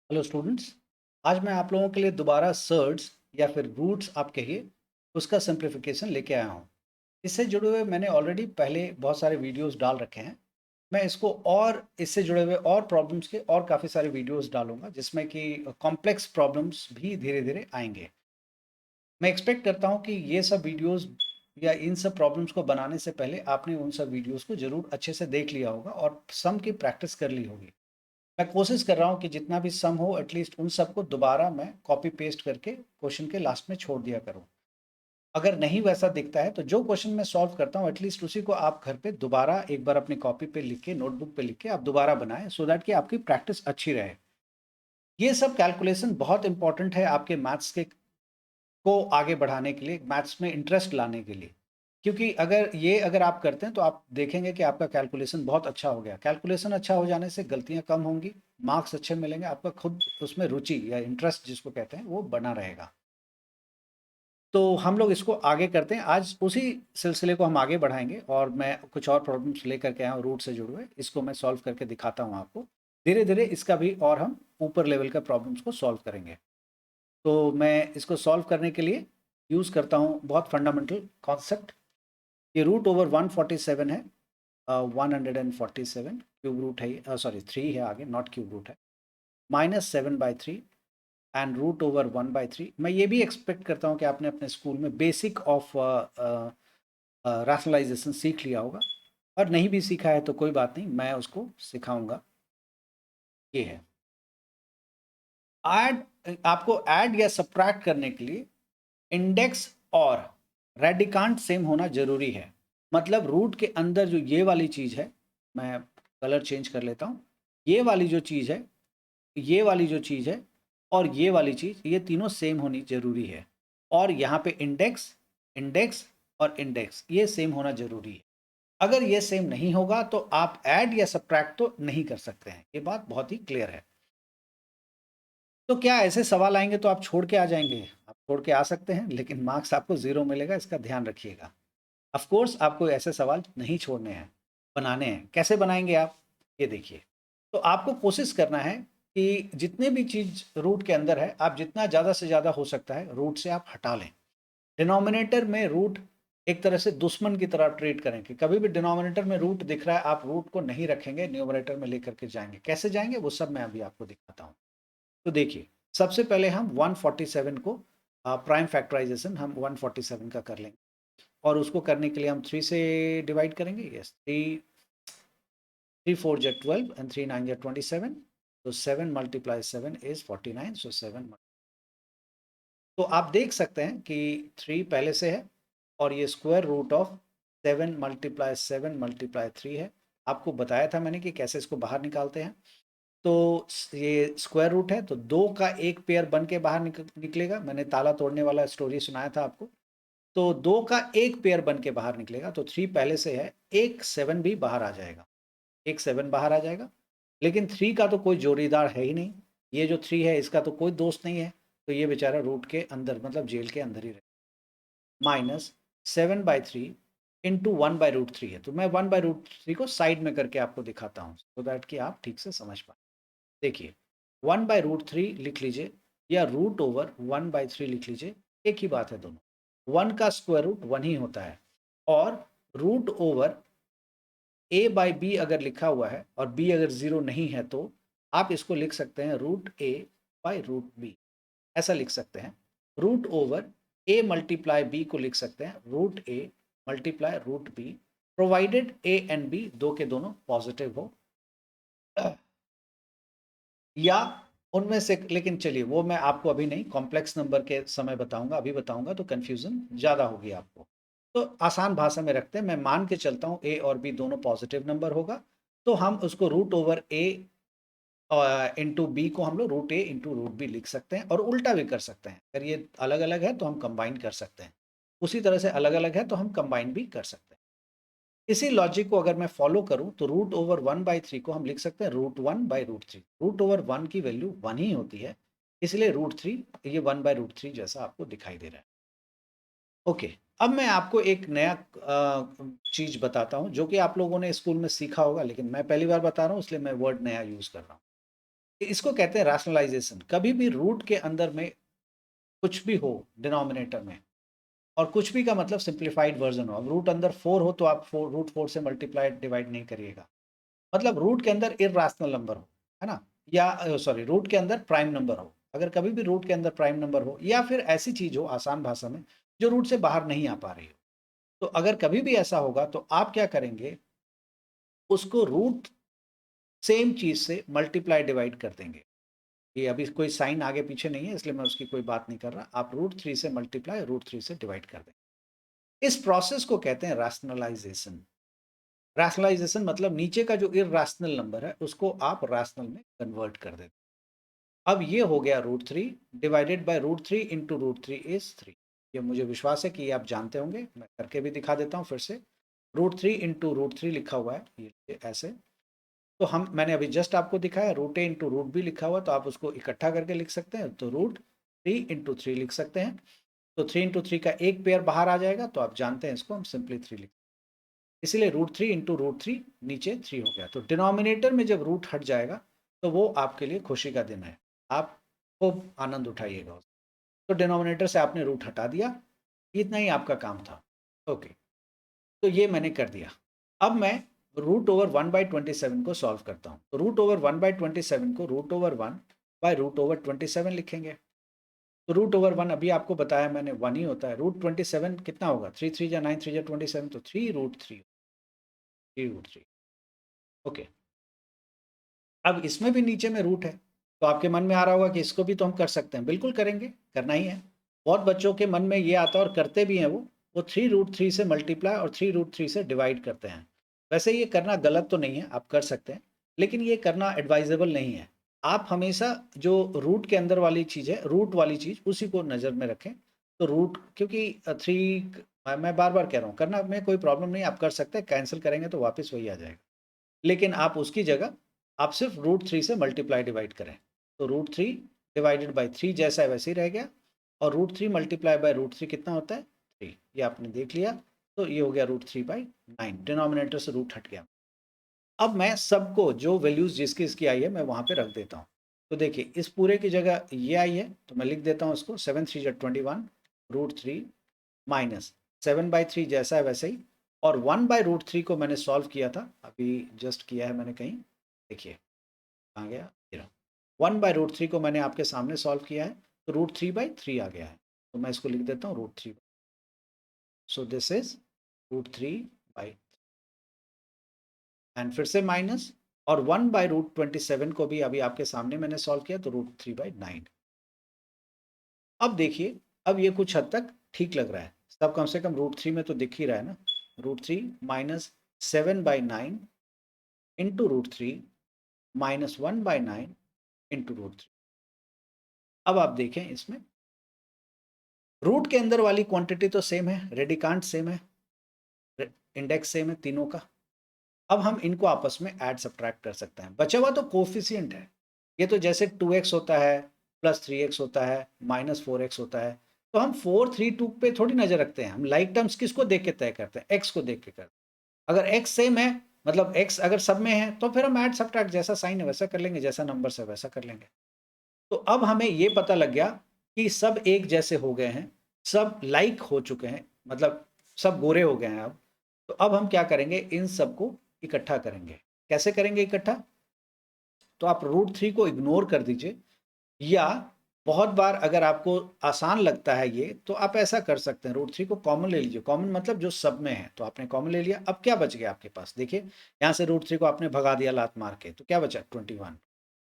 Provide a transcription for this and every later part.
Hello students. आज मैं आप लोगों के लिए दोबारा सर्ड्स या फिर रूट्स आप कहिए उसका सिंप्लीफिकेशन लेके आया हूँ। इससे जुड़े हुए मैंने ऑलरेडी पहले बहुत सारे वीडियोस डाल रखे हैं। मैं इसको और इससे जुड़े हुए और प्रॉब्लम्स के और काफ़ी सारे वीडियोस डालूंगा जिसमें कि कॉम्प्लेक्स प्रॉब्लम्स भी धीरे धीरे आएंगे। मैं एक्सपेक्ट करता हूँ कि ये सब वीडियोस या इन सब प्रॉब्लम्स को बनाने से पहले आपने उन सब वीडियोस को ज़रूर अच्छे से देख लिया होगा और सम की प्रैक्टिस कर ली होगी। मैं कोशिश कर रहा हूँ कि जितना भी सम हो एटलीस्ट उन सबको दोबारा मैं कॉपी पेस्ट करके क्वेश्चन के लास्ट में छोड़ दिया करूँ। अगर नहीं वैसा दिखता है तो जो क्वेश्चन मैं सॉल्व करता हूँ एटलीस्ट उसी को आप घर पे दोबारा एक बार अपनी कॉपी पे लिख के नोटबुक पे लिख के आप दोबारा बनाएं सो दैट कि आपकी प्रैक्टिस अच्छी रहे। ये सब कैलकुलेशन बहुत इंपॉर्टेंट है आपके मैथ्स के को आगे बढ़ाने के लिए, मैथ्स में इंटरेस्ट लाने के लिए। क्योंकि अगर आप करते हैं तो आप देखेंगे कि आपका कैलकुलेशन बहुत अच्छा हो गया। कैलकुलेशन अच्छा हो जाने से गलतियाँ कम होंगी, मार्क्स अच्छे मिलेंगे, आपका खुद उसमें रुचि या इंटरेस्ट जिसको कहते हैं वो बना रहेगा। तो हम लोग इसको आगे करते हैं, आज उसी सिलसिले को हम आगे बढ़ाएंगे और मैं कुछ और प्रॉब्लम्स लेकर के आया हूँ रूट से जुड़े हुए, इसको मैं सॉल्व करके दिखाता हूँ आपको। धीरे धीरे इसका भी और हम ऊपर लेवल का प्रॉब्लम्स को सॉल्व करेंगे। तो मैं इसको सॉल्व करने के लिए यूज़ करता हूँ बहुत फंडामेंटल कॉन्सेप्ट। ये रूट ओवर 147 है, 147 क्यूब रूट है, सॉरी 3 है आगे, नॉट क्यूब रूट है, -7/3 एंड रूट ओवर 1/3। मैं ये भी एक्सपेक्ट करता हूँ कि आपने अपने स्कूल में बेसिक ऑफ रैशनलाइजेशन सीख लिया होगा, और नहीं भी सीखा है तो कोई बात नहीं, मैं उसको सिखाऊंगा। ये है ऐड, आपको ऐड या सब्ट्रैक्ट करने के लिए इंडेक्स और रेडिकांड सेम होना जरूरी है। मतलब रूट के अंदर जो ये वाली चीज है, मैं कलर चेंज कर लेता हूं, ये वाली जो चीज है, ये वाली जो चीज है और ये वाली चीज, ये तीनों सेम होनी जरूरी है। और यहाँ पे इंडेक्स, इंडेक्स और इंडेक्स ये सेम होना जरूरी है। अगर ये सेम नहीं होगा तो आप ऐड या सब्ट्रैक्ट तो नहीं कर सकते हैं, ये बात बहुत ही क्लियर है। तो क्या ऐसे सवाल आएंगे तो आप छोड़ के आ जाएंगे? आप छोड़ के आ सकते हैं लेकिन मार्क्स आपको जीरो मिलेगा, इसका ध्यान रखिएगा। ऑफ कोर्स आपको ऐसे सवाल नहीं छोड़ने हैं, बनाने हैं। कैसे बनाएंगे आप, ये देखिए। तो आपको कोशिश करना है कि जितने भी चीज रूट के अंदर है, आप जितना ज़्यादा से ज़्यादा हो सकता है रूट से आप हटा लें। डिनोमिनेटर में रूट एक तरह से दुश्मन की तरह ट्रीट करें कि कभी भी डिनोमिनेटर में रूट दिख रहा है आप रूट को नहीं रखेंगे, न्यूमरेटर में लेकर के जाएंगे। कैसे जाएंगे वो सब मैं अभी आपको दिखाता हूँ। तो देखिए, सबसे पहले हम 147 को प्राइम फैक्टराइजेशन हम 147 का कर लेंगे, और उसको करने के लिए हम 3 से डिवाइड करेंगे। यस, 3 4 जा 12 एंड 3 9 जा 27। तो 7 मल्टीप्लाई 7 इज 49, सो 7। तो आप देख सकते हैं कि 3 पहले से है और ये square root of 7 multiply 7 multiply 3 है। आपको बताया था मैंने कि कैसे इसको बाहर निकालते हैं। तो ये स्क्वायर रूट है तो दो का एक पेयर बन के बाहर निकलेगा। मैंने ताला तोड़ने वाला स्टोरी सुनाया था आपको। तो दो का एक पेयर बन के बाहर निकलेगा, तो 3 पहले से है, एक 7 भी बाहर आ जाएगा, एक 7 बाहर आ जाएगा। लेकिन 3 का तो कोई जोड़ीदार है ही नहीं, ये जो 3 है इसका तो कोई दोस्त नहीं है, तो ये बेचारा रूट के अंदर मतलब जेल के अंदर ही रहे। -7/3 इंटू 1/√3 है, तो मैं 1/√3 को साइड में करके आपको दिखाता हूँ सो दैट कि आप ठीक से समझ पाए। देखिए, 1/√3 लिख लीजिए या रूट ओवर 1/3 लिख लीजिए, एक ही बात है दोनों। 1 का स्क्वायर रूट 1 ही होता है, और रूट ओवर a/b अगर लिखा हुआ है और b अगर 0 नहीं है तो आप इसको लिख सकते हैं √a/√b, ऐसा लिख सकते हैं। Root over a multiply b को लिख सकते हैं √a multiply √b, provided a and b दो के दोनों पॉजिटिव हो, या उनमें से, लेकिन चलिए वो मैं आपको अभी नहीं, कॉम्प्लेक्स नंबर के समय बताऊंगा, अभी बताऊंगा तो कंफ्यूजन ज़्यादा होगी आपको। तो आसान भाषा में रखते हैं, मैं मान के चलता हूँ ए और बी दोनों पॉजिटिव नंबर होगा, तो हम उसको रूट ओवर ए इंटू बी को हम लोग √a/√b लिख सकते हैं, और उल्टा भी कर सकते हैं। अगर ये अलग अलग है तो हम कंबाइन कर सकते हैं, उसी तरह से अलग अलग है तो हम कंबाइन भी कर सकते हैं। इसी लॉजिक को अगर मैं फॉलो करूं तो रूट ओवर 1/3 को हम लिख सकते हैं √1/√3। रूट ओवर 1 की वैल्यू 1 ही होती है, इसलिए √3 ये 1/√3 जैसा आपको दिखाई दे रहा है। ओके, अब मैं आपको एक नया चीज बताता हूं जो कि आप लोगों ने स्कूल में सीखा होगा, लेकिन मैं पहली बार बता रहा हूं इसलिए मैं वर्ड नया यूज कर रहा हूं। इसको कहते हैं रैशनलाइजेशन। कभी भी रूट के अंदर में कुछ भी हो डिनोमिनेटर में, और कुछ भी का मतलब सिंप्लीफाइड वर्जन हो। अब रूट अंदर 4 हो तो आप 4 रूट 4 से मल्टीप्लाई डिवाइड नहीं करिएगा। मतलब रूट के अंदर इर्राशनल नंबर हो, है ना? या सॉरी, रूट के अंदर प्राइम नंबर हो। अगर कभी भी रूट के अंदर प्राइम नंबर हो, या फिर ऐसी चीज हो आसान भाषा में जो रूट से बाहर नहीं आ पा रही हो, तो अगर कभी भी ऐसा होगा तो आप क्या करेंगे, उसको रूट सेम चीज से मल्टीप्लाई डिवाइड कर देंगे। ये अभी कोई साइन आगे पीछे नहीं है, इसलिए मैं उसकी कोई बात नहीं कर रहा। आप रूट 3 से मल्टीप्लाई रूट 3 से डिवाइड कर देंगे। इस प्रोसेस को कहते हैं रैशनलाइजेशन। रैशनलाइजेशन मतलब नीचे का जो इर्राशनल नंबर है उसको आप रैशनल में कन्वर्ट कर देते। अब ये हो गया root 3 divided by root 3 into root 3 is 3। ये मुझे विश्वास है कि ये आप जानते होंगे, मैं करके भी दिखा देता हूँ फिर से। रूट 3 इंटू रूट 3 लिखा हुआ है ये ऐसे। तो हम मैंने अभी जस्ट आपको दिखाया, रूट 8 इंटू रूट बी लिखा हुआ, तो आप उसको इकट्ठा करके लिख सकते हैं, तो रूट 3 इंटू 3 लिख सकते हैं। तो 3 इंटू 3 का एक पेयर बाहर आ जाएगा, तो आप जानते हैं इसको हम सिंपली 3 लिख, इसीलिए रूट 3 इंटू रूट 3 नीचे 3 हो गया। तो डिनोमिनेटर में जब रूट हट जाएगा तो वो आपके लिए खुशी का दिन है, आप खूब आनंद उठाइएगा उससे। तो डिनोमिनेटर से आपने रूट हटा दिया, इतना ही आपका काम था। ओके, तो ये मैंने कर दिया। अब मैं रूट ओवर 1/27 को सॉल्व करता हूँ। तो रूट ओवर 1/27 को रूट ओवर 1/27 लिखेंगे। तो रूट ओवर 1 अभी आपको बताया मैंने 1 ही होता है। रूट 27 कितना होगा, 3 3 9 3 27, तो 3 रूट 3 ओके। अब इसमें भी नीचे में रूट है, तो आपके मन में आ रहा होगा कि इसको भी तो हम कर सकते हैं। बिल्कुल करेंगे, करना ही है। बहुत बच्चों के मन में ये आता है और करते भी हैं वो 3 रूट 3 से मल्टीप्लाई और 3 रूट 3 से डिवाइड करते हैं। वैसे ये करना गलत तो नहीं है, आप कर सकते हैं, लेकिन ये करना एडवाइजेबल नहीं है। आप हमेशा जो रूट के अंदर वाली चीज़ है, रूट वाली चीज़, उसी को नज़र में रखें। तो रूट, क्योंकि 3, मैं बार बार कह रहा हूँ, करना में कोई प्रॉब्लम नहीं, आप कर सकते हैं। कैंसिल करेंगे तो वापस वही आ जाएगा, लेकिन आप उसकी जगह आप सिर्फ रूट 3 से मल्टीप्लाई डिवाइड करें। तो रूट 3 डिवाइडेड बाई 3 जैसा है वैसे ही रह गया, और रूट 3 मल्टीप्लाई बाय रूट 3 कितना होता है, 3। ये आपने देख लिया। तो ये हो गया रूट 3/9, डिनोमिनेटर से रूट हट गया। अब मैं सबको जो वैल्यूज जिसकी इसकी आई है मैं वहां पे रख देता हूँ। तो देखिए, इस पूरे की जगह ये आई है, तो मैं लिख देता हूँ इसको 7 3 21 रूट 3 माइनस 7/3 जैसा है वैसे ही। और 1/√3 को मैंने सॉल्व किया था, अभी जस्ट किया है मैंने कहीं, देखिए कहाँ गया, ये रहा। 1/√3 को मैंने आपके सामने सॉल्व किया है, तो रूट 3/3 आ गया है। तो मैं इसको लिख देता हूँ root 3। So this is root 3/, and फिर से माइनस, और 1/√27 को भी अभी आपके सामने मैंने सॉल्व किया, तो रूट 3/9। अब देखिए, अब ये कुछ हद तक ठीक लग रहा है, सब कम से कम रूट 3 में तो दिख ही रहा है ना। Root 3 minus 7/9 into root 3 minus 1/9 into root 3। अब आप देखें, इसमें रूट के अंदर वाली क्वांटिटी तो सेम है, रेडिकांड सेम है, इंडेक्स सेम है तीनों का। अब हम इनको आपस में ऐड सब्ट्रैक्ट कर सकते हैं। बचा हुआ तो कोफिशिएंट है। ये तो जैसे 2x होता है, प्लस 3x होता है, माइनस 4x होता है। तो हम 4 3 2 पे थोड़ी नजर रखते हैं, हम लाइक टर्म्स किसको देख के तय करते हैं, x को देख के करते हैं। अगर x सेम है, मतलब x अगर सब में है, तो फिर हम ऐड सब्ट्रैक्ट, जैसा साइन है वैसा कर लेंगे, जैसा नंबर है वैसा कर लेंगे। तो अब हमें ये पता लग गया कि सब एक जैसे हो गए हैं, सब लाइक हो चुके हैं, मतलब सब गोरे हो गए हैं अब। तो अब हम क्या करेंगे, इन सबको इकट्ठा करेंगे। कैसे करेंगे इकट्ठा, तो आप रूट 3 को इग्नोर कर दीजिए, या बहुत बार अगर आपको आसान लगता है ये, तो आप ऐसा कर सकते हैं, रूट 3 को कॉमन ले लीजिए। कॉमन मतलब जो सब में है, तो आपने कॉमन ले लिया। अब क्या बच गया आपके पास, देखिए यहाँ से रूट 3 को आपने भगा दिया लात मार के, तो क्या बचा 21,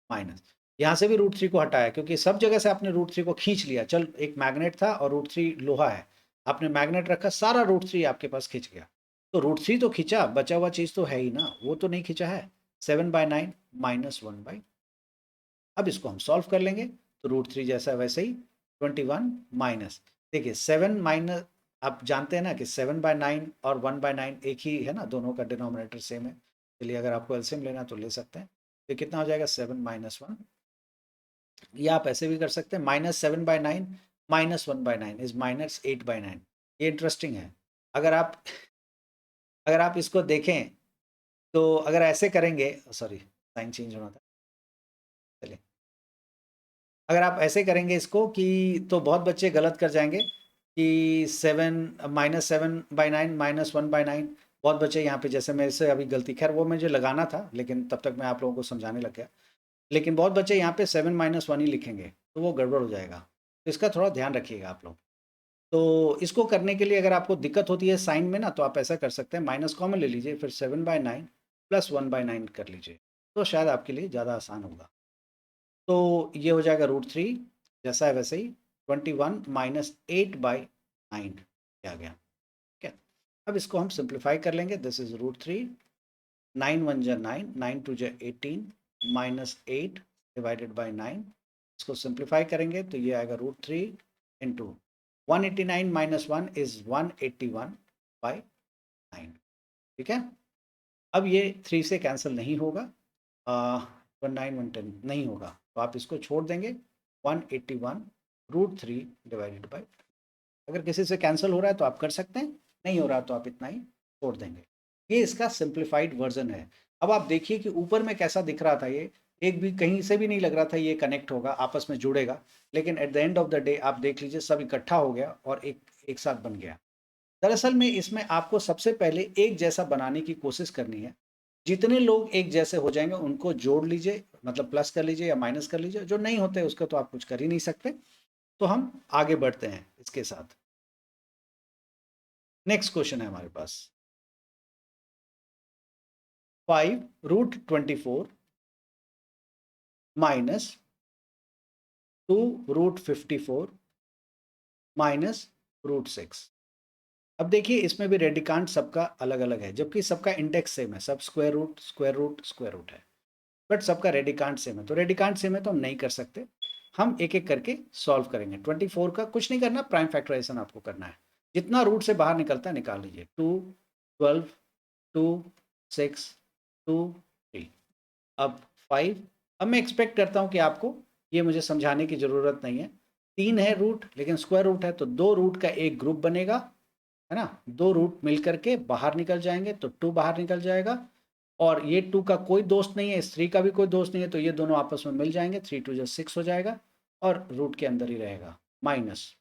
माइनस यहाँ से भी रूट 3 को हटाया, क्योंकि सब जगह से आपने रूट 3 को खींच लिया। चल, एक मैग्नेट था और रूट 3 लोहा है, आपने मैग्नेट रखा, सारा रूट 3 आपके पास खींच गया। तो रूट 3 तो खींचा, बचा हुआ चीज तो है ही ना, वो तो नहीं खींचा है। 7/9 माइनस 1/, अब इसको हम सॉल्व कर लेंगे। तो रूट 3 जैसा वैसे ही 21 माइनस, देखिए 7 माइनस, आप जानते हैं ना कि 7/9 और 1/9 एक ही है ना, दोनों का डिनोमिनेटर सेम है। चलिए, अगर आपको एलसीएम लेना तो ले सकते हैं। तो कितना हो जाएगा, 7 - 1, या आप ऐसे भी कर सकते हैं, -7/9 -1/9 इज -8/9। ये इंटरेस्टिंग है। अगर आप अगर आप इसको देखें, तो अगर ऐसे करेंगे, सॉरी साइन चेंज होना था, चलिए अगर आप ऐसे करेंगे इसको कि तो बहुत बच्चे गलत कर जाएंगे कि 7 -7/9 -1/9। बहुत बच्चे यहाँ पे जैसे मेरे से अभी गलती, खैर वो मुझे लगाना था लेकिन तब तक मैं आप लोगों को समझाने लग गया। लेकिन बहुत बच्चे यहाँ पे 7 - 1 ही लिखेंगे तो वो गड़बड़ हो जाएगा, तो इसका थोड़ा ध्यान रखिएगा आप लोग। तो इसको करने के लिए अगर आपको दिक्कत होती है साइन में ना, तो आप ऐसा कर सकते हैं, माइनस कॉमन ले लीजिए, फिर 7/9 +1/9 कर लीजिए, तो शायद आपके लिए ज़्यादा आसान होगा। तो ये हो जाएगा √3, जैसा है वैसे ही। 21 -8/9 आ गया, ठीक है। अब इसको हम सिंप्लीफाई कर लेंगे। दिस इज √3, 9 1 जा 9, 9 2 जा 18, -8 डिवाइडेड बाई 9। इसको सिंप्लीफाई करेंगे तो ये आएगा √3 इंटू 189 -1 इज 181/9, ठीक है। अब ये 3 से कैंसिल नहीं होगा, 19 110 नहीं होगा, तो आप इसको छोड़ देंगे। 181 √3 डिवाइडेड बाई, अगर किसी से कैंसिल हो रहा है तो आप कर सकते हैं, नहीं हो रहा तो आप इतना ही छोड़ देंगे। ये इसका सिंप्लीफाइड वर्जन है। अब आप देखिए कि ऊपर में कैसा दिख रहा था, ये एक भी कहीं से भी नहीं लग रहा था ये कनेक्ट होगा, आपस में जुड़ेगा, लेकिन at the end of the day आप देख लीजिए सब इकट्ठा हो गया और एक एक साथ बन गया। दरअसल में इसमें आपको सबसे पहले एक जैसा बनाने की कोशिश करनी है। जितने लोग एक जैसे हो जाएंगे उनको जोड़ लीजिए, मतलब प्लस कर लीजिए या माइनस कर लीजिए, जो नहीं होते उसका तो आप कुछ कर ही नहीं सकते। तो हम आगे बढ़ते हैं इसके साथ। नेक्स्ट क्वेश्चन है हमारे पास, 5 √24 -2 √54 -√6। अब देखिए इसमें भी रेडिकांड सबका अलग अलग है, जबकि सबका इंडेक्स सेम है, सब square root square root square root है, बट सबका रेडिकांड सेम है। तो रेडिकांड सेम है तो हम नहीं कर सकते, हम एक एक करके सॉल्व करेंगे। 24 का कुछ नहीं करना, प्राइम फैक्टराइजेशन आपको करना है। जितना रूट से बाहर निकलता है निकाल लीजिए। 2 12 2 6 2 3। अब 5। अब मैं एक्सपेक्ट करता हूँ कि आपको ये मुझे समझाने की ज़रूरत नहीं है। 3 है रूट, लेकिन स्क्वायर रूट है तो 2 रूट का एक ग्रुप बनेगा, है ना। 2 रूट मिल करके बाहर निकल जाएंगे तो 2 बाहर निकल जाएगा, और ये 2 का कोई दोस्त नहीं है, इस 3 का भी कोई दोस्त नहीं है, तो ये दोनों आपस में मिल जाएंगे। 3 2 जा 6 हो जाएगा और रूट के अंदर ही रहेगा -2।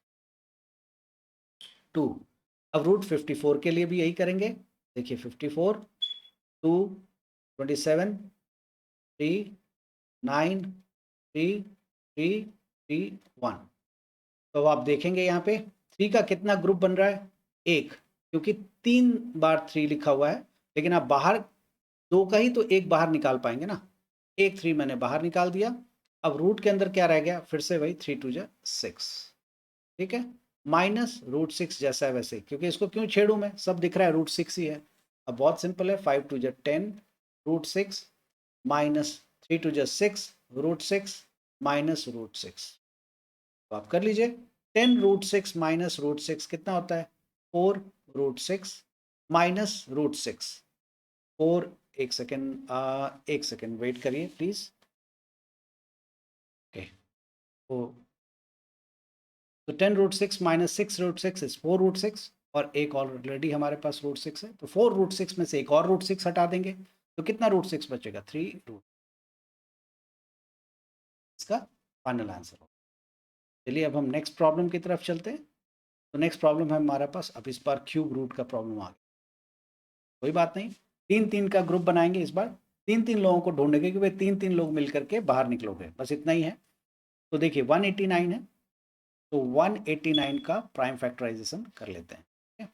अब √54 के लिए भी यही करेंगे। देखिए 54 2 27 3 9 3 3 3 1। तो आप देखेंगे यहाँ पे 3 का कितना ग्रुप बन रहा है, एक, क्योंकि 3 बार 3 लिखा हुआ है, लेकिन आप बाहर 2 का ही तो एक बाहर निकाल पाएंगे ना। एक 3 मैंने बाहर निकाल दिया। अब रूट के अंदर क्या रह गया, फिर से वही 3 2 जा 6, ठीक है। -√6 जैसा है वैसे, क्योंकि इसको क्यों छेड़ूं मैं, सब दिख रहा है √6 ही है। अब बहुत सिंपल है, 5 2 जा 10 √6 -3 2 जा 6 √6 -√6। तो आप कर लीजिए। 10 √6 -√6 कितना होता है, 4 √6 -√6। 4, एक सेकेंड वेट करिए प्लीज। ओके, तो 10 √6 -6 √6 इज 4 √6, और एक ऑलरेडी हमारे पास √6 है, तो 4 √6 में से एक और √6 हटा देंगे, तो कितना √6 बचेगा, 3 रूट। इसका फाइनल आंसर हो। चलिए अब हम नेक्स्ट प्रॉब्लम की तरफ चलते हैं। तो नेक्स्ट प्रॉब्लम है हमारे पास, अब इस बार क्यूब रूट का प्रॉब्लम आ गया। कोई बात नहीं, 3 3 का ग्रुप बनाएंगे इस बार। 3 3 लोगों को ढूंढेंगे कि भाई 3 3 लोग मिल करके बाहर निकलोगे, बस इतना ही है। तो देखिए 189 है, तो 189 का प्राइम फैक्टराइजेशन कर लेते हैं, ठीक है।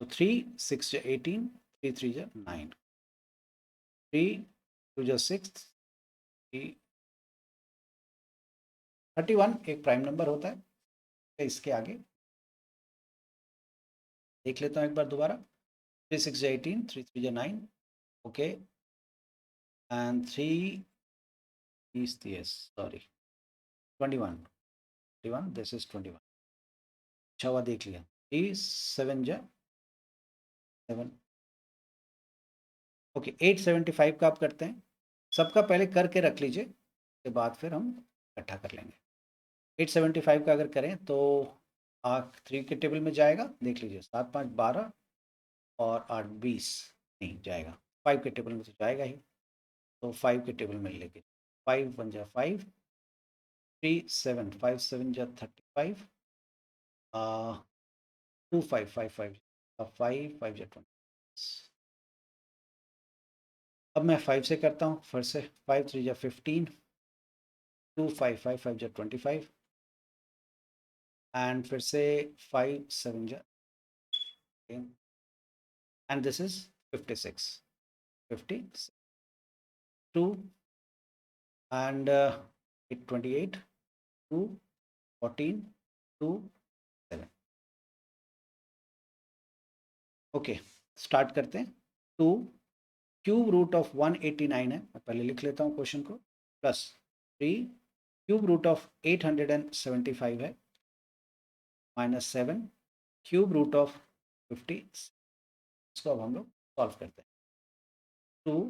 तो 3 6 जा 18, 3 3 जा 9, 3 2 जा 6, 3 31 एक प्राइम नंबर होता है। तो इसके आगे देख लेता हूँ एक बार दोबारा। 3 6 जा 18, 3 3 जा 9, okay, and 3 is yes, sorry, 21, 21, this is 21। अच्छा हुआ देख लिया। 3 7 जा 7, ओके, 875 का आप करते हैं। सबका पहले करके रख लीजिए, उसके बाद फिर हम इकट्ठा कर लेंगे। 875 का अगर करें तो 3 के टेबल में जाएगा, देख लीजिए, 7 5 12 और 8 20, नहीं जाएगा। 5 के टेबल में तो जाएगा ही, तो 5 के टेबल में लेके 5 1 जा 5, 3 7 5 7 जा 35, 2 5 5 5 5 5 जा 20। अब मैं 5 से करता हूँ फिर से, 5 3 जा 15, 2 5 5 5 जा 25, एंड फिर से 5 7 जा, and this is 56, 56, 2 and 28, 2 14, 2 7। Okay, start करते हैं। 2 क्यूब रूट ऑफ 189 है, मैं पहले लिख लेता हूँ क्वेश्चन को, प्लस 3 क्यूब रूट ऑफ 875 है, माइनस 7 क्यूब रूट ऑफ 50। इसको अब हम लोग सॉल्व करते हैं। 2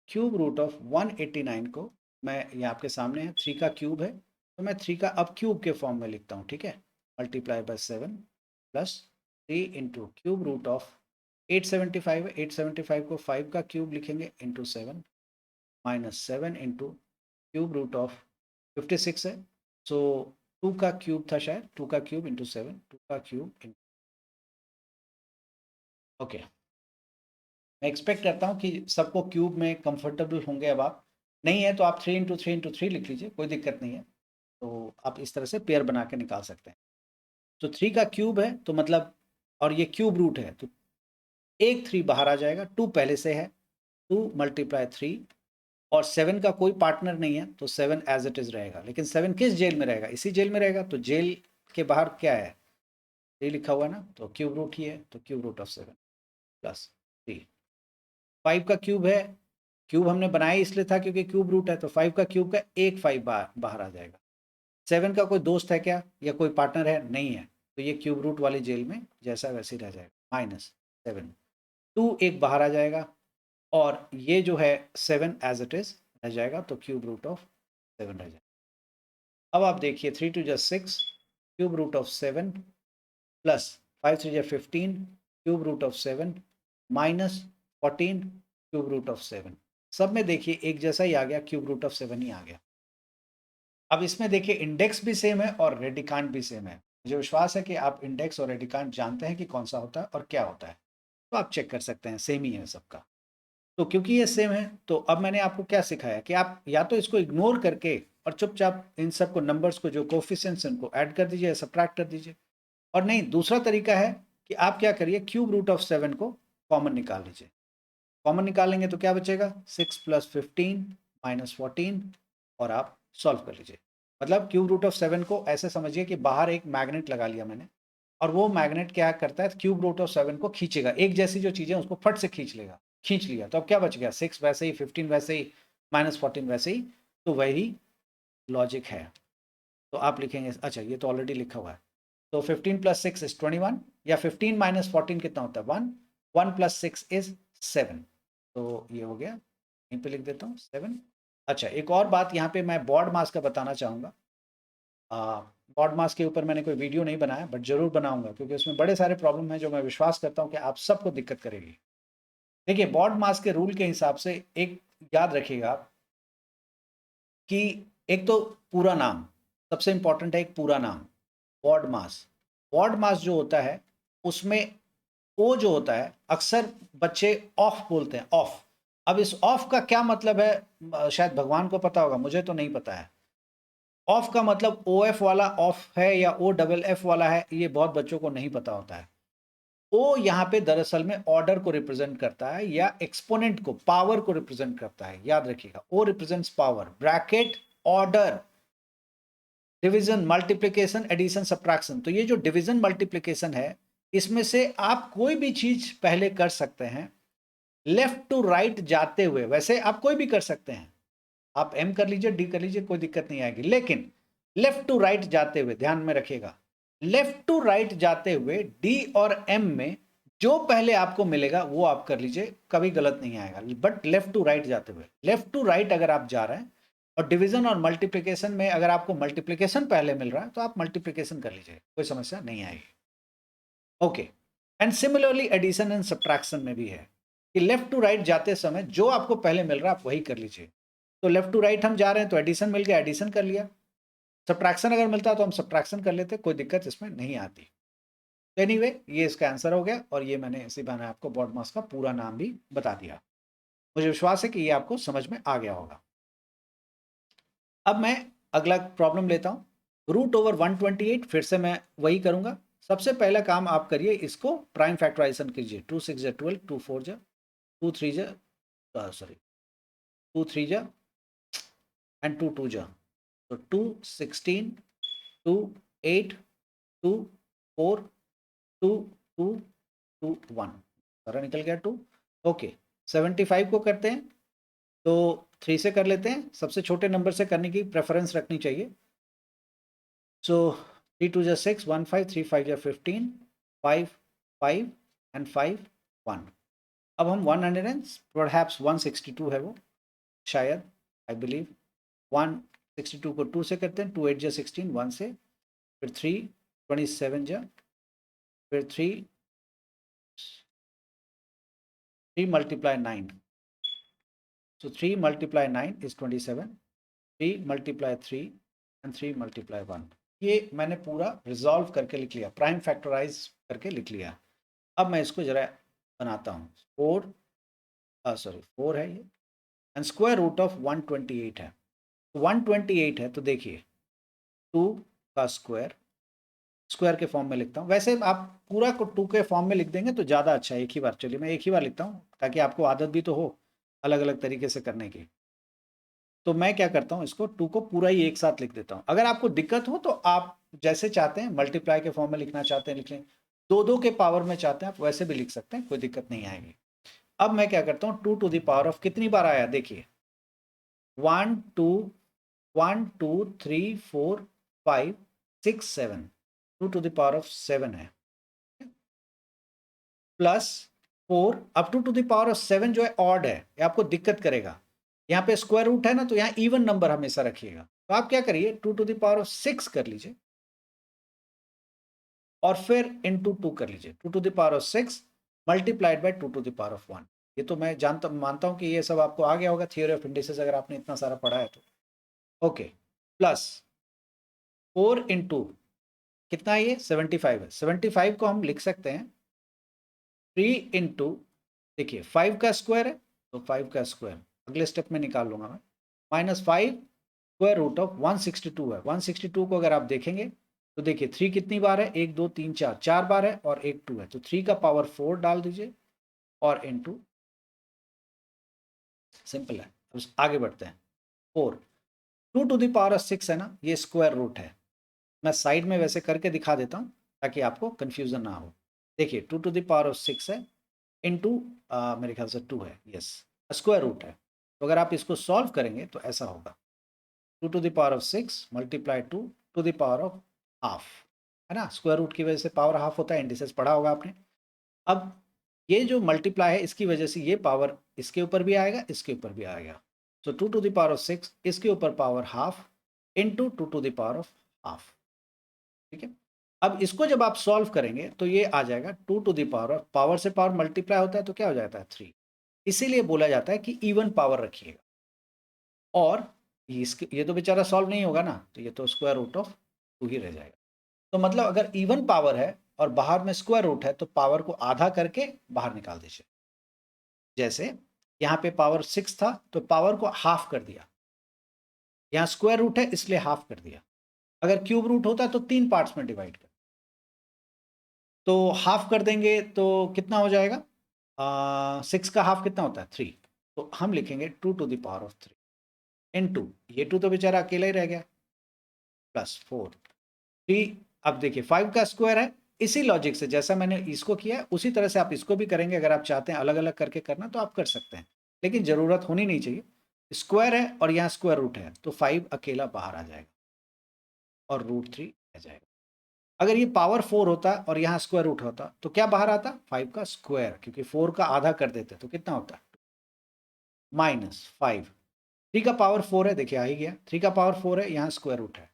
क्यूब रूट ऑफ 189 को मैं, ये आपके सामने है, 3 का क्यूब है तो मैं 3 का अब क्यूब के फॉर्म में लिखता हूँ, ठीक है, multiply by 7 plus 3 into cube root of 875 है, 875 को 5 का क्यूब लिखेंगे into 7, minus 7 into cube root of 56 है, सो 2 का क्यूब था शायद, 2 का क्यूब इंटू 7, 2 का क्यूब। ओके, मैं एक्सपेक्ट करता हूँ कि सबको क्यूब में कंफर्टेबल होंगे। अब आप नहीं है तो आप 3 इंटू 3 इंटू 3 लिख लीजिए, कोई दिक्कत नहीं है। तो आप इस तरह से पेयर बना के निकाल सकते हैं। तो 3 का क्यूब है तो मतलब, और ये क्यूब रूट है तो एक 3 बाहर आ जाएगा, 2 पहले से है, 2 मल्टीप्लाई 3, और 7 का कोई पार्टनर नहीं है तो 7 एज इट इज रहेगा। लेकिन 7 किस जेल में रहेगा? इसी जेल में रहेगा, तो जेल के बाहर क्या है, 3 लिखा हुआ है ना, तो क्यूब रूट ही है, तो क्यूब रूट ऑफ 7 प्लस 3। 5 का क्यूब है, क्यूब हमने बनाया इसलिए था क्योंकि क्यूब रूट है, तो 5 का क्यूब का एक 5 बाहर आ जाएगा। 7 का कोई दोस्त है क्या, या कोई पार्टनर है? नहीं है, तो ये क्यूब रूट वाली जेल में जैसा वैसे ही रह जाएगा, माइनस 7, 2 एक बाहर आ जाएगा, और ये जो है 7 एज इट इज रह जाएगा, तो क्यूब रूट ऑफ 7 रह जाएगा। अब आप देखिए 3 2 जा 6 क्यूब रूट ऑफ 7 प्लस 5 3 जा 15 cube root of 7 minus 14 cube root of 7। सब में देखिए एक जैसा ही आ गया, क्यूब रूट ऑफ 7 ही आ गया। अब इसमें देखिए इंडेक्स भी सेम है और रेडिकांड भी सेम है। मुझे विश्वास है कि आप इंडेक्स और रेडिकांड जानते हैं कि कौन सा होता है और क्या होता है, तो आप चेक कर सकते हैं, सेम ही है सबका। तो क्योंकि ये सेम है तो अब मैंने आपको क्या सिखाया कि आप या तो इसको इग्नोर करके और चुपचाप इन सबको नंबर्स को जो कोफिशिएंट्स उनको ऐड कर दीजिए, सब्ट्रैक्ट कर दीजिए, और नहीं, दूसरा तरीका है कि आप क्या करिए, क्यूब रूट ऑफ 7 को कॉमन निकाल लीजिए। कॉमन निकालेंगे तो क्या बचेगा, 6 प्लस 15 माइनस 14, और आप सॉल्व कर लीजिए। मतलब क्यूब रूट ऑफ 7 को ऐसे समझिए कि बाहर एक मैग्नेट लगा लिया मैंने, और वो मैग्नेट क्या करता है, क्यूब रूट ऑफ 7 को खींचेगा, एक जैसी जो चीज़ें उसको फट से खींच लेगा, खींच लिया, तो अब क्या बच गया, 6 वैसे ही, 15 वैसे ही, माइनस 14 वैसे ही। तो वही लॉजिक है। तो आप लिखेंगे, अच्छा ये तो ऑलरेडी लिखा हुआ है, तो 15 प्लस 6 इज 21, या 15 माइनस 14 कितना होता है, 1, 1 प्लस 6 इज 7, तो ये हो गया, यहीं पे लिख देता हूँ 7। अच्छा, एक और बात यहाँ पे मैं बॉड मास का बताना चाहूँगा। बॉड मास के ऊपर मैंने कोई वीडियो नहीं बनाया, बट जरूर बनाऊंगा, क्योंकि उसमें बड़े सारे प्रॉब्लम हैं जो मैं विश्वास करता हूँ कि आप सबको दिक्कत करेगी। देखिए, बॉड मास के रूल के हिसाब से एक याद रखिएगा आप कि एक तो पूरा नाम सबसे इंपॉर्टेंट है, एक पूरा नाम, बॉड मास। बॉड मास जो होता है उसमें ओ जो होता है, अक्सर बच्चे ऑफ बोलते हैं, ऑफ। अब इस ऑफ का क्या मतलब है, शायद भगवान को पता होगा, मुझे तो नहीं पता है। ऑफ का मतलब ओ एफ वाला ऑफ है या ओ डबल एफ वाला है, ये बहुत बच्चों को नहीं पता होता है। ओ यहाँ पे दरअसल में ऑर्डर को रिप्रेजेंट करता है, या एक्सपोनेंट को, पावर को रिप्रेजेंट करता है, याद रखिएगा, O represents power, bracket, order, division, multiplication, addition, subtraction. तो ये जो डिवीजन मल्टीप्लिकेशन है, इसमें से आप कोई भी चीज पहले कर सकते हैं लेफ्ट टू राइट जाते हुए, वैसे आप कोई भी कर सकते हैं, आप एम कर लीजिए, डी कर लीजिए, कोई दिक्कत नहीं आएगी, लेकिन लेफ्ट टू राइट जाते हुए ध्यान में रखिएगा, लेफ्ट टू राइट जाते हुए डी और एम में जो पहले आपको मिलेगा वो आप कर लीजिए, कभी गलत नहीं आएगा। बट लेफ्ट टू राइट जाते हुए, लेफ्ट टू राइट अगर आप जा रहे हैं, और डिवीजन और मल्टीप्लिकेशन में अगर आपको मल्टीप्लिकेशन पहले मिल रहा है तो आप मल्टीप्लिकेशन कर लीजिए, कोई समस्या नहीं आएगी। Okay, and similarly addition and subtraction में भी है कि लेफ्ट टू राइट जाते समय जो आपको पहले मिल रहा है आप वही कर लीजिए। तो लेफ्ट टू राइट हम जा रहे हैं तो एडिशन मिल गया, एडिशन कर लिया, सब्ट्रैक्शन अगर मिलता तो हम सब्ट्रैक्शन कर लेते, कोई दिक्कत इसमें नहीं आती। तो एनीवे ये इसका आंसर हो गया, और ये मैंने इसी बहाने आपको BODMAS का पूरा नाम भी बता दिया। मुझे विश्वास है कि ये आपको समझ में आ गया होगा। अब मैं अगला प्रॉब्लम लेता हूँ। रूट ओवर 128, फिर से मैं वही करूँगा। सबसे पहला काम आप करिए, इसको प्राइम फैक्टराइजेशन कीजिए। 2 6 जा 12, 2 4 जा 2 3 जा सॉरी 2 3 जा एंड 2 2 जा, तो 2 16 2 8 2 4 2 2 2 1, सारा निकल गया 2। ओके, 75 को करते हैं तो 3 से कर लेते हैं, सबसे छोटे नंबर से करने की प्रेफरेंस रखनी चाहिए। सो 3 2 जा 6 1 5 3 5 जा 15 5 5 एंड 5 1। अब हम 100 एंड परहैप्स 162 है वो, शायद, आई बिलीव 162 को 2 से करते हैं, 2 8 जा 16 1 से, फिर 3 27 जा, फिर 3 multiply 9, so 3 multiply 9 is 27, 3 multiply 3 and 3 multiply 1। ये मैंने पूरा रिजॉल्व करके लिख लिया, प्राइम फैक्टराइज करके लिख लिया। अब मैं इसको जरा बनाता हूँ। 4 है ये, एंड स्क्वायर रूट ऑफ 128 है। 128 है तो देखिए 2 का स्क्वायर, स्क्वायर के फॉर्म में लिखता हूँ। वैसे आप पूरा को 2 के फॉर्म में लिख देंगे तो ज़्यादा अच्छा है। एक ही बार, चलिए मैं एक ही बार लिखता हूँ ताकि आपको आदत भी तो हो अलग अलग तरीके से करने की। तो मैं क्या करता हूँ, इसको 2 को पूरा ही एक साथ लिख देता हूँ। अगर आपको दिक्कत हो तो आप जैसे चाहते हैं, मल्टीप्लाई के फॉर्म में लिखना चाहते हैं लिख लें, 2 के पावर में चाहते हैं आप वैसे भी लिख सकते हैं, कोई दिक्कत नहीं आएगी। अब मैं क्या करता हूँ, 2 टू द पावर ऑफ कितनी बार आया देखिए, 1 2 1 2 3 4 5 6 7, 2 टू द पावर ऑफ 7 है, प्लस 4। अब 2 टू द पावर ऑफ 7 जो है ऑड है, ये आपको दिक्कत करेगा। यहाँ पे स्क्वायर रूट है ना, तो यहाँ इवन नंबर हमेशा रखिएगा। तो आप क्या करिए, 2 टू द पावर ऑफ 6 कर लीजिए और फिर इंटू 2 कर लीजिए। 2 to the power of 6 multiplied by 2 to the power of 1। ये तो मैं मानता हूँ कि ये सब आपको आ गया होगा, थियोरी ऑफ इंडिसेस, अगर आपने इतना सारा पढ़ा है तो। ओके, प्लस 4 इंटू कितना है ये, 75 है। 75 को हम लिख सकते हैं 3 इंटू, देखिए 5 का स्क्वायर है तो 5 का स्क्वायर अगले स्टेप में निकाल लूंगा मैं, माइनस 5 स्क्वायर रूट ऑफ 162 है। 162 को अगर आप देखेंगे तो देखिए 3 कितनी बार है, 1 2 3 4, 4 बार है और एक 2 है, तो 3 का पावर 4 डाल दीजिए और इंटू, सिंपल है। अब आगे बढ़ते हैं। 4 2 टू द पावर ऑफ 6 है ना, ये स्क्वायर रूट है। मैं साइड में वैसे करके दिखा देता हूँ ताकि आपको कंफ्यूजन ना हो। देखिए 2 टू द पावर ऑफ 6 है इंटू, मेरे ख्याल से 2 है, यस, स्क्वायर रूट है। तो अगर आप इसको सॉल्व करेंगे तो ऐसा होगा, 2 to the power of 6 multiply 2 to the power of half, है ना, स्क्वायर रूट की वजह से पावर हाफ होता है, इंडिसेस पढ़ा होगा आपने। अब ये जो मल्टीप्लाई है इसकी वजह से ये पावर इसके ऊपर भी आएगा, इसके ऊपर भी आएगा। So 2 to the power of 6 इसके ऊपर power half into 2 to the power of half, ठीक है। अब इसको जब आप सॉल्व करेंगे तो ये आ जाएगा 2 to the power of, power से पावर मल्टीप्लाई होता है तो क्या हो जाता है 3। इसीलिए बोला जाता है कि इवन पावर रखिएगा। और ये तो बेचारा सॉल्व नहीं होगा ना, तो ये तो स्क्वायर रूट ऑफ 2 ही रह जाएगा। तो मतलब अगर इवन पावर है और बाहर में स्क्वायर रूट है तो पावर को आधा करके बाहर निकाल दीजिए। जैसे यहाँ पे पावर 6 था तो पावर को हाफ कर दिया, यहाँ स्क्वायर रूट है इसलिए हाफ कर दिया। अगर क्यूब रूट होता तो 3 पार्ट्स में डिवाइड कर, तो हाफ कर देंगे तो कितना हो जाएगा, 6 का हाफ कितना होता है 3, तो हम लिखेंगे 2 to the power of 3 into, ये 2 तो बेचारा अकेला ही रह गया, प्लस 4 3। अब देखिए 5 का स्क्वायर है, इसी लॉजिक से जैसा मैंने इसको किया है उसी तरह से आप इसको भी करेंगे। अगर आप चाहते हैं अलग अलग करके करना तो आप कर सकते हैं, लेकिन ज़रूरत होनी नहीं चाहिए। स्क्वायर है और यहाँ स्क्वायर रूट है तो 5 अकेला बाहर आ जाएगा और रूट 3 रह जाएगा। अगर ये पावर 4 होता और यहाँ स्क्वायर रूट होता तो क्या बाहर आता, 5 का स्क्वायर, क्योंकि 4 का आधा कर देते तो कितना होता, माइनस 5। 3 का पावर 4 है, देखिए आ ही गया, 3 का पावर 4 है, यहाँ स्क्वायर रूट है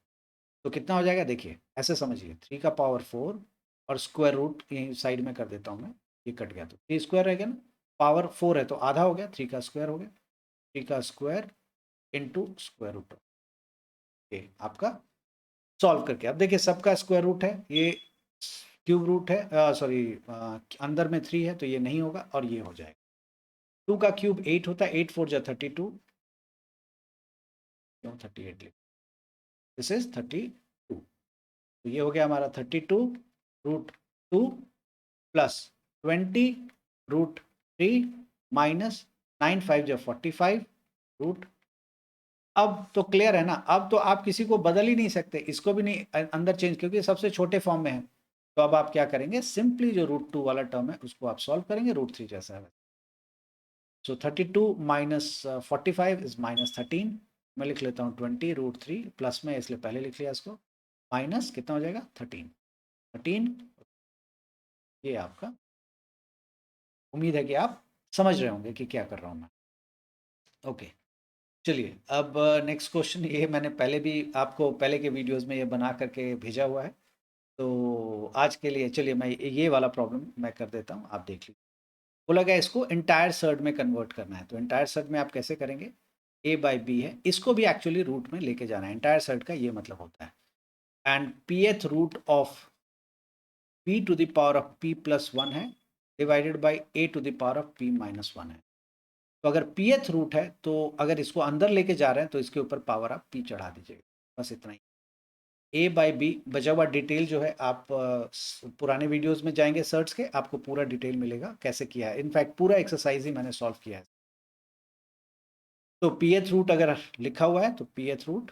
तो कितना हो जाएगा, देखिए ऐसे समझिए, 3 का पावर 4 और स्क्वायर रूट यहीं साइड में कर देता हूँ मैं, ये कट गया तो 3 स्क्वायर रह गया ना, पावर 4 है तो आधा हो गया, 3 का स्क्वायर हो गया, 3 का स्क्वायर इंटू स्क्वायर रूट, ये आपका सॉल्व करके। अब देखिए सबका स्क्वायर रूट है, ये क्यूब रूट है, सॉरी अंदर में 3 है तो ये नहीं होगा और ये हो जाएगा। 2 का क्यूब 8 होता है, 8 4 जा 32, क्यों 38 लिख, दिस इज 32। तो ये हो गया हमारा 32 रूट 2 प्लस 20 रूट 3 माइनस 9 5 जा 45 रूट। अब तो क्लियर है ना, अब तो आप किसी को बदल ही नहीं सकते, इसको भी नहीं अंदर चेंज, क्योंकि सबसे छोटे फॉर्म में है। तो अब आप क्या करेंगे, सिंपली जो रूट 2 वाला टर्म है उसको आप सॉल्व करेंगे, रूट 3 जैसा है। सो 32 माइनस 45 इज माइनस 13। मैं लिख लेता हूँ 20 रूट 3 प्लस में, इसलिए पहले लिख लिया इसको, माइनस कितना हो जाएगा 13। ये आपका, उम्मीद है कि आप समझ रहे होंगे कि क्या कर रहा हूँ मैं। ओके, चलिए अब नेक्स्ट क्वेश्चन, ये मैंने पहले भी आपको पहले के वीडियोस में ये बना करके भेजा हुआ है, तो आज के लिए चलिए मैं ये वाला प्रॉब्लम मैं कर देता हूँ, आप देख लीजिए। बोला गया इसको इंटायर सर्ड में कन्वर्ट करना है, तो इंटायर सर्ड में आप कैसे करेंगे, a बाई बी है, इसको भी एक्चुअली रूट में लेके जाना है, इंटायर सर्ड का ये मतलब होता है। And pth root of p to the power of p plus 1 है divided by a to the power of p minus 1 है। तो अगर pth रूट है तो अगर इसको अंदर लेके जा रहे हैं तो इसके ऊपर पावर आप p चढ़ा दीजिएगा, बस इतना ही। ए बाई बी बचा हुआ डिटेल जो है आप पुराने वीडियोस में जाएंगे सर्च के, आपको पूरा डिटेल मिलेगा कैसे किया है, इनफैक्ट पूरा एक्सरसाइज ही मैंने सॉल्व किया है। तो pth रूट अगर लिखा हुआ है तो pth root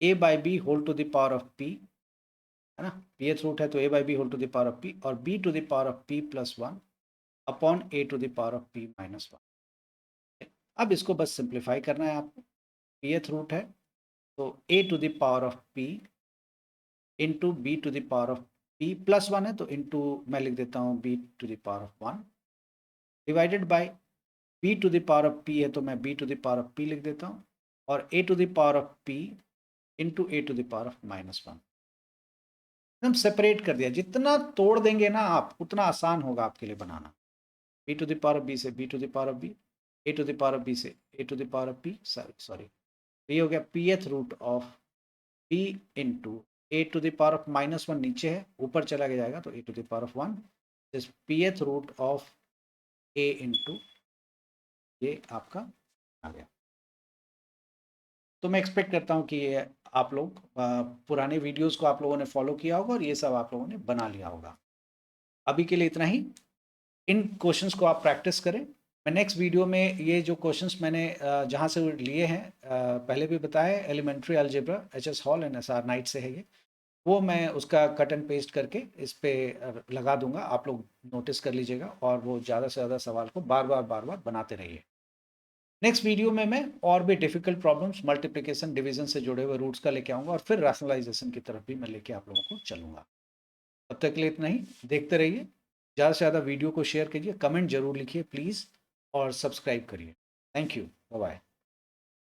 a by B whole to the power of p, है ना, pth रूट है तो a by B whole to the power of p और b to the power of p plus 1 upon a to the power of p minus 1। अब इसको बस simplify करना है आपको। pth रूट है तो a to the power of p into B to the power of p plus 1 है तो इंटू मैं लिख देता हूँ b to the power of 1 divided by b to the power of p है तो मैं b to the power of p लिख देता हूँ और a to the power of p into a to the power of minus 1। एकदम separate कर दिया, जितना तोड़ देंगे ना आप उतना आसान होगा आपके लिए बनाना। b to the power of b से b to the power of b, a to the power of b से a to the power of p, sorry ये हो गया pth root of p into a to the power of minus 1 नीचे है, ऊपर चला जाएगा तो a to the power of 1 this pth root of a into, ये आपका आ गया। तो मैं एक्सपेक्ट करता हूँ कि ये आप लोग पुराने वीडियोस को आप लोगों ने फॉलो किया होगा और ये सब आप लोगों ने बना लिया होगा। अभी के लिए इतना ही, इन क्वेश्चंस को आप प्रैक्टिस करें। मैं नेक्स्ट वीडियो में ये जो क्वेश्चंस मैंने जहाँ से लिए हैं, पहले भी बताया, elementary algebra H S. Hall and S R. Knight से है ये, वो मैं उसका कट एंड पेस्ट करके इस पे लगा दूंगा, आप लोग नोटिस कर लीजिएगा और वो ज़्यादा से ज़्यादा सवाल को बार बार बनाते रहिए। नेक्स्ट वीडियो में मैं और भी डिफिकल्ट प्रॉब्लम्स मल्टीप्लिकेशन डिवीजन से जुड़े हुए रूट्स का लेके आऊँगा और फिर रैशनलाइजेशन की तरफ भी मैं लेके आप लोगों को चलूँगा। तब तक के लिए इतना ही, देखते रहिए, ज़्यादा से ज़्यादा वीडियो को शेयर कीजिए, कमेंट जरूर लिखिए प्लीज़ और सब्सक्राइब करिए। Thank you, bye bye.